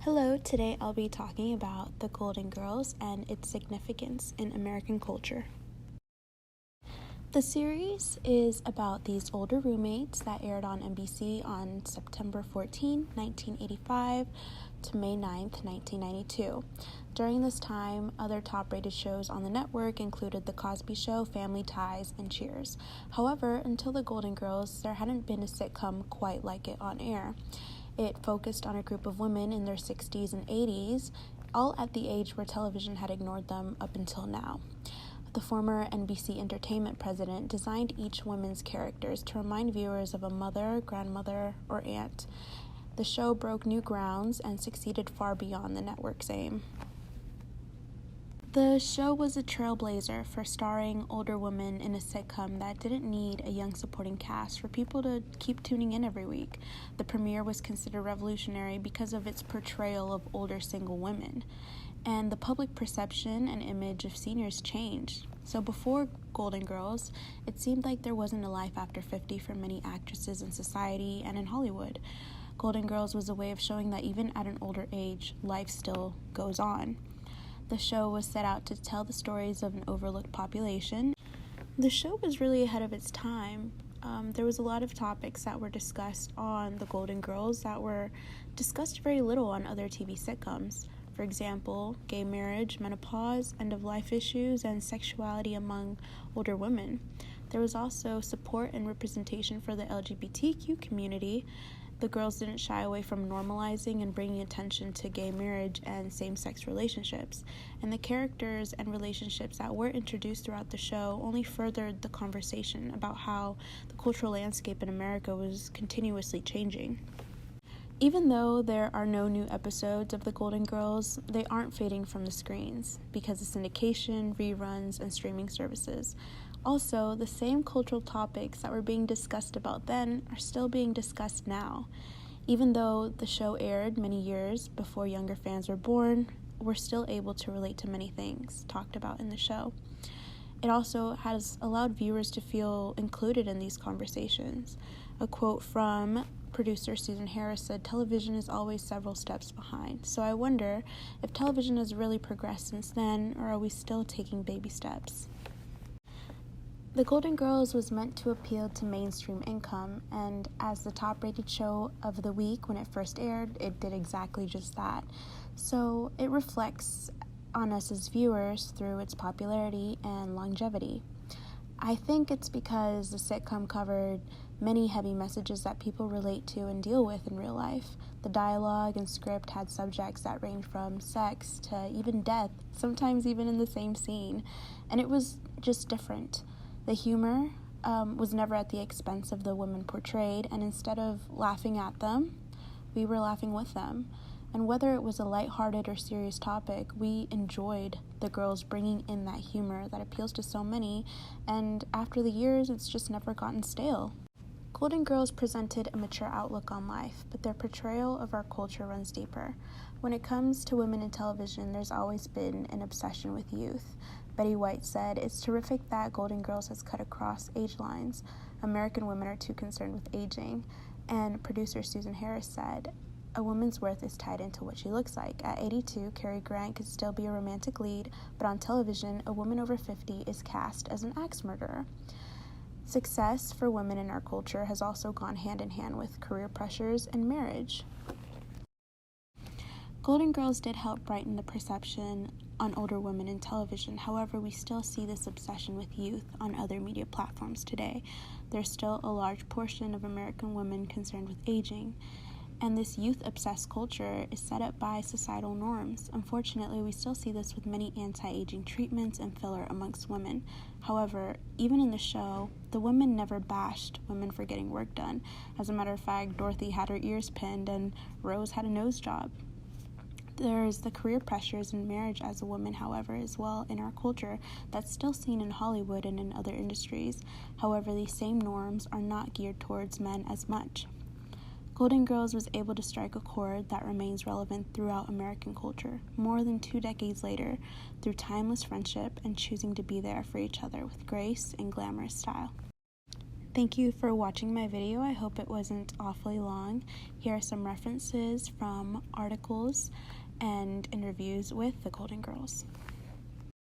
Hello, today I'll be talking about the Golden Girls and its significance in American culture. The series is about these older roommates that aired on NBC on September 14, 1985 to May 9th, 1992. During this time, other top-rated shows on the network included The Cosby Show, Family Ties, and Cheers. However, until The Golden Girls, there hadn't been a sitcom quite like it on air. It focused on a group of women in their 60s and 80s, all at the age where television had ignored them up until now. The former NBC Entertainment president designed each woman's characters to remind viewers of a mother, grandmother, or aunt. The show broke new grounds and succeeded far beyond the network's aim. The show was a trailblazer for starring older women in a sitcom that didn't need a young supporting cast for people to keep tuning in every week. The premiere was considered revolutionary because of its portrayal of older single women, and the public perception and image of seniors changed. So before Golden Girls, it seemed like there wasn't a life after 50 for many actresses in society and in Hollywood. Golden Girls was a way of showing that even at an older age, life still goes on. The show was set out to tell the stories of an overlooked population. The show was really ahead of its time. There was a lot of topics that were discussed on The Golden Girls that were discussed very little on other TV sitcoms. For example, gay marriage, menopause, end-of-life issues, and sexuality among older women. There was also support and representation for the LGBTQ community. The girls didn't shy away from normalizing and bringing attention to gay marriage and same-sex relationships, and the characters and relationships that were introduced throughout the show only furthered the conversation about how the cultural landscape in America was continuously changing. Even though there are no new episodes of The Golden Girls, they aren't fading from the screens because of syndication, reruns, and streaming services. Also, the same cultural topics that were being discussed about then are still being discussed now. Even though the show aired many years before younger fans were born, we're still able to relate to many things talked about in the show. It also has allowed viewers to feel included in these conversations. A quote from producer Susan Harris said, "Television is always several steps behind. So I wonder if television has really progressed since then, or are we still taking baby steps?" The Golden Girls was meant to appeal to mainstream income, and as the top-rated show of the week when it first aired, it did exactly just that. So it reflects on us as viewers through its popularity and longevity. I think it's because the sitcom covered many heavy messages that people relate to and deal with in real life. The dialogue and script had subjects that ranged from sex to even death, sometimes even in the same scene, and it was just different. The humor was never at the expense of the women portrayed, and instead of laughing at them, we were laughing with them. And whether it was a lighthearted or serious topic, we enjoyed the girls bringing in that humor that appeals to so many, and after the years, it's just never gotten stale. Golden Girls presented a mature outlook on life, but their portrayal of our culture runs deeper. When it comes to women in television, there's always been an obsession with youth. Betty White said, "It's terrific that Golden Girls has cut across age lines. American women are too concerned with aging." And producer Susan Harris said, "A woman's worth is tied into what she looks like. At 82, Cary Grant could still be a romantic lead, but on television, a woman over 50 is cast as an axe murderer." Success for women in our culture has also gone hand in hand with career pressures and marriage. Golden Girls did help brighten the perception on older women in television. However, we still see this obsession with youth on other media platforms today. There's still a large portion of American women concerned with aging, and this youth-obsessed culture is set up by societal norms. Unfortunately, we still see this with many anti-aging treatments and filler amongst women. However, even in the show, the women never bashed women for getting work done. As a matter of fact, Dorothy had her ears pinned and Rose had a nose job. There's the career pressures in marriage as a woman, however, as well in our culture that's still seen in Hollywood and in other industries. However, these same norms are not geared towards men as much. Golden Girls was able to strike a chord that remains relevant throughout American culture, more than 2 decades later, through timeless friendship and choosing to be there for each other with grace and glamorous style. Thank you for watching my video. I hope it wasn't awfully long. Here are some references from articles and interviews with the Golden Girls.